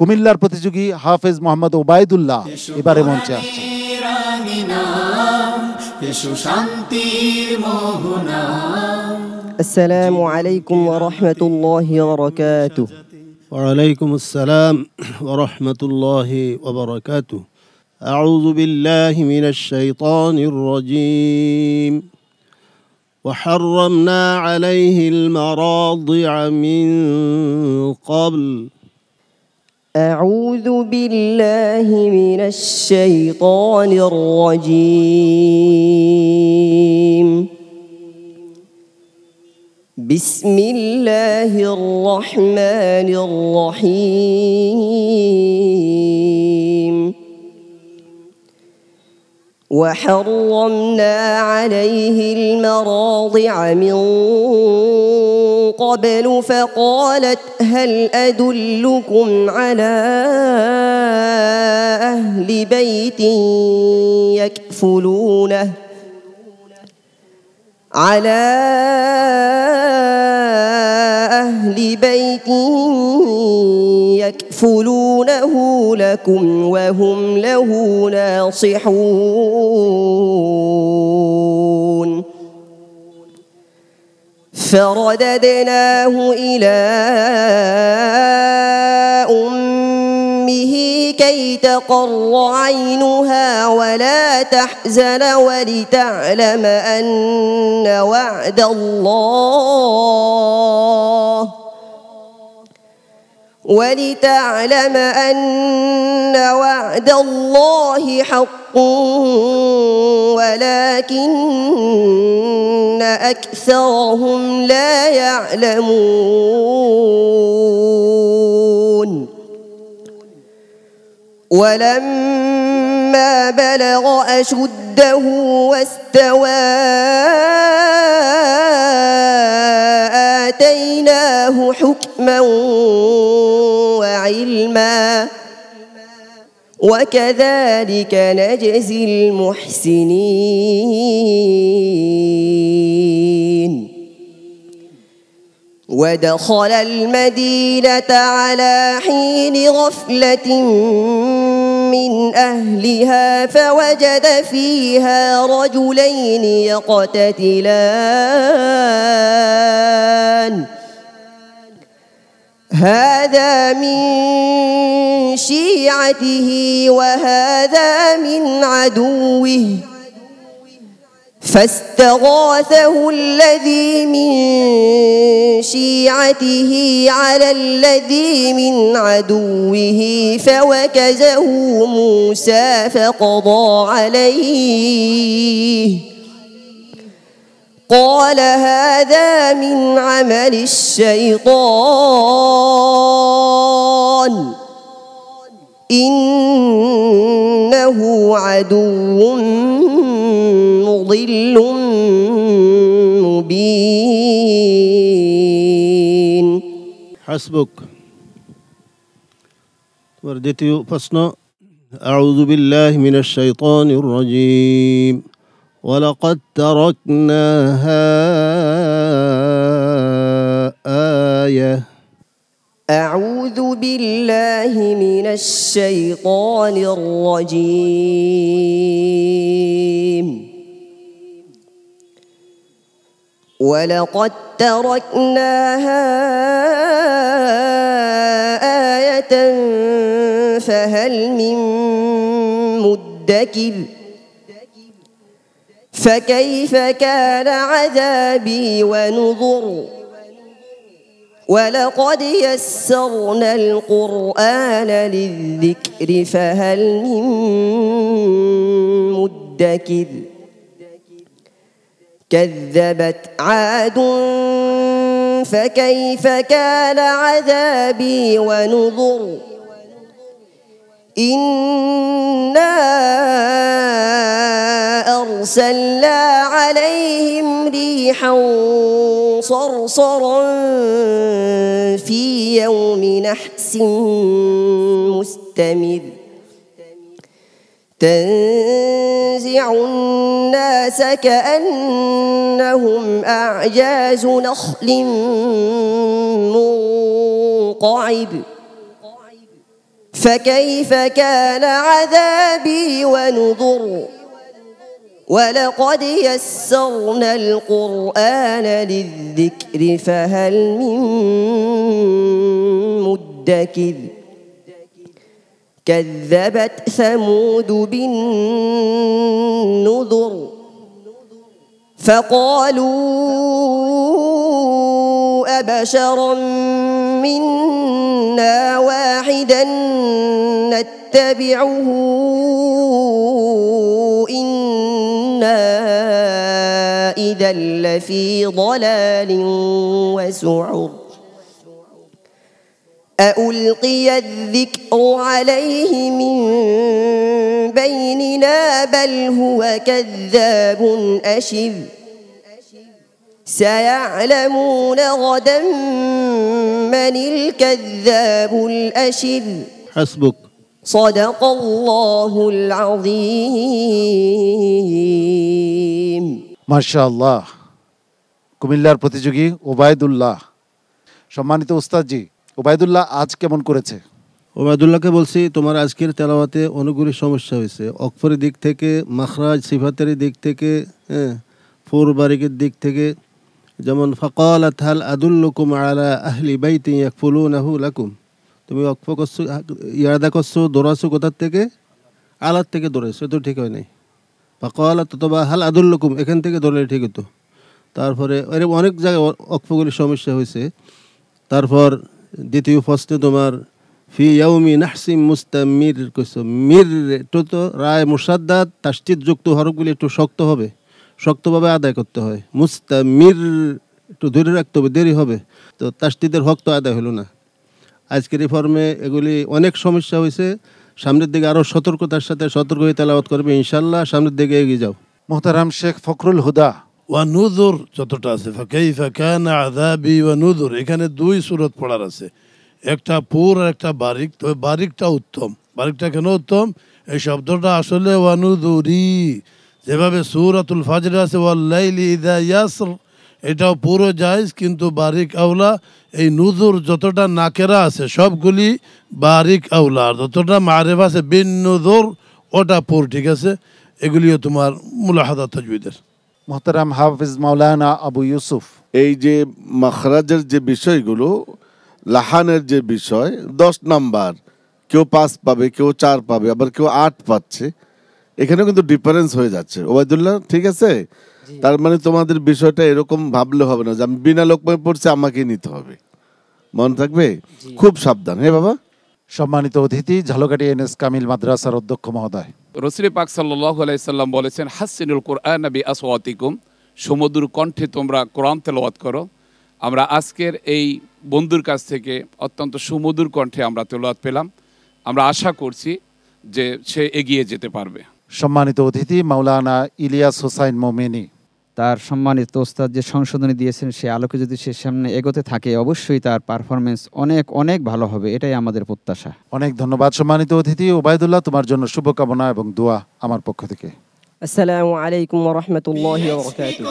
কুমিল্লার প্রতিযোগী হাফেজ মোহাম্মদ ওবায়দুল্লাহ এবারে মঞ্চে আসছে। আসসালামু আলাইকুম ওয়া রাহমাতুল্লাহি ওয়া বারাকাতুহু। وعليكم السلام ورحمة الله وبركاته. أعوذ بالله من الشيطان الرجيم. وحرمنا عليه المراضع من قبل. أعوذ بالله من الشيطان الرجيم. بسم الله الرحمن الرحيم. وحرمنا عليه المراضع من قبل فقالت هل أدلكم على أهل بيت يكفلونه يكفلونه لكم وهم له ناصحون. فرددناه إلى أمه كي تقر عينها ولا تحزن ولتعلم أن وعد الله حق ولكن أكثرهم لا يعلمون. ولما بلغ أشده واستوى آتيناه حكما وعلما وكذلك نجزي المحسنين. ودخل المدينة على حين غفلة من أهلها فوجد فيها رجلين يقتتلان هذا من شيعته وهذا من عدوه فاستغاثه الذي من شيعته على الذي من عدوه فوكزه موسى فقضى عليه قال هذا من عمل الشيطان إنه عدو مضل مبين. حسبك. وردتي فصنا. أعوذ بالله من الشيطان الرجيم. ولقد تركناها آية. أعوذ بالله من الشيطان الرجيم. ولقد تركناها آية فهل من مدكر فكيف كان عذابي ونذر. ولقد يسرنا القرآن للذكر فهل من مدكر كذبت عاد فكيف كان عذابي ونذر. إنا أرسلنا عليهم ريحا صرصرا في يوم نحس مستمر تنزع الناس كأنهم أعجاز نخل منقعر فكيف كان عذابي ونذر ولقد يسرنا القرآن للذكر فهل من مدكر كذبت ثمود بالنذر فقالوا أبشرا منا واحدا نتبعه إنا إذا لفي ضلال وسعر أألقي الذكر عليه من بيننا بل هو كذاب أشر سيعلمون غدا من الكذاب الأشر حسبك صدق الله العظيم মাশাআল্লাহ। কুমিল্লার প্রতিযোগী ওবায়দুল্লাহ। সম্মানিত উস্তাদজি, ওবায়দুল্লাহ আজ কেমন করেছে? ওবায়দুল্লাহকে বলছি, তোমার আজকের তেলাওয়াতে অনেকগুলি সমস্যা হয়েছে। অক্ষরের দিক থেকে, মাখরাজ সিফাতের দিক থেকে, ফুর বারিকের দিক থেকে। যেমন ফাকালাত হাল আদুল্লুকুম আলা আহলি বাইতিন ইয়াকফুলুনাহু লাকুম, তুমি অক্ফ করছো, ইয়াদা করছো, দৌড়াচ্ছো কোথার থেকে? আলার থেকে দৌড়াইছো, তো ঠিক হয় নাই। ফাকালাত অথবা হাল আদুল্লুকুম এখান থেকে দৌড়ালে ঠিক হতো। তারপরে এরকম অনেক জায়গায় অক্ফগুলির সমস্যা হয়েছে। তারপর দ্বিতীয় প্রশ্নে তোমার ফি ইয়াউমি নাহসিম মুস্তামির কইছো, মির তো রায় মুসাদ্দাদ তাসদিদ যুক্ত হরফগুলি একটু শক্ত হবে, শক্তভাবে আদায় করতে হয়। মুস্তামির একটু ধরে রাখতে হবে, দেরি হবে, তো তাসদিদের হক তো আদায় হলো না। আজকের এই ফর্মে এগুলি অনেক সমস্যা হয়েছে। সামনের দিকে আরও সতর্কতার সাথে সতর্ক হয়ে তেলাওয়াত করবে ইনশাল্লাহ। সামনের দিকে এগিয়ে যাও। মোহতারাম শেখ ফখরুল হুদা। ওয়ানুযুর যতটা আছে, ফাকাইফা কানা আযাবি ওয়ানুযুর, এখানে দুই সূরত পড়ার আছে, একটা পুর আর একটা বারিক। তবে বারিকটা উত্তম। বারিকটা কেন উত্তম? এই শব্দটা আসলে ওয়ানুযুরি, যেভাবে সূরাতুল ফাজরে আছে ওয়াল্লাইলি ইযা ইয়াসর, এটাও পুরো জায়েজ, কিন্তু বারিক আউলা। এই নুজুর যতটা নাকেরা আছে সবগুলি বারিক আউলা, আর যতটা মারেফা আছে বিন নুজুর ওটা পুর, ঠিক আছে? এগুলিও তোমার মুলাহাদা তাজবিদের। মোহতারাম হাফিজ মাওলানা আবু ইউসুফ। এই যে মাখরাজের যে বিষয়গুলো, লাহানের যে বিষয়, 10 নাম্বার, কেউ 5 পাবে, কেউ 4 পাবে, আবার কেউ 8 পাচ্ছে। এখানেও কিন্তু ডিফারেন্স হয়ে যাচ্ছে। ওবায়দুল্লাহ, ঠিক আছে? তার মানে তোমাদের বিষয়টা এরকম ভাবলে হবে না যে আমি বিনা লোকমায় পড়ছি, আমাকে নিতে হবে। মনে থাকবে, খুব সাবধান। হ্যাঁ বাবা। সম্মানিত অতিথি ঝালকাঠি এনএস কামিল মাদ্রাসার অধ্যক্ষ মহোদয়। রাসূল পাক সাল্লাল্লাহু আলাইহি সাল্লাম বলেছেন, হাসিনুল কুরআন বিআসওয়াতিকুম, সুমধুর কণ্ঠে তোমরা কোরআন তেলাওয়াত করো। আমরা আজকের এই বন্ধুর কাছ থেকে অত্যন্ত সুমধুর কণ্ঠে আমরা তেলাওয়াত পেলাম। আমরা আশা করছি যে সে এগিয়ে যেতে পারবে। সম্মানিত অতিথি মাওলানা ইলিয়াস হোসাইন মোমেনী। তার সম্মানিত ওস্তাদ যে সংশোধনী দিয়েছেন, সে আলোকে যদি সে সামনে এগোতে থাকে অবশ্যই তার পারফরমেন্স অনেক অনেক ভালো হবে, এটাই আমাদের প্রত্যাশা। অনেক ধন্যবাদ সম্মানিত অতিথি। ওবায়দুল্লাহ, তোমার জন্য শুভকামনা এবং দোয়া আমার পক্ষ থেকে। আসসালামু আলাইকুম ওয়া রাহমাতুল্লাহি ওয়া বারাকাতুহু।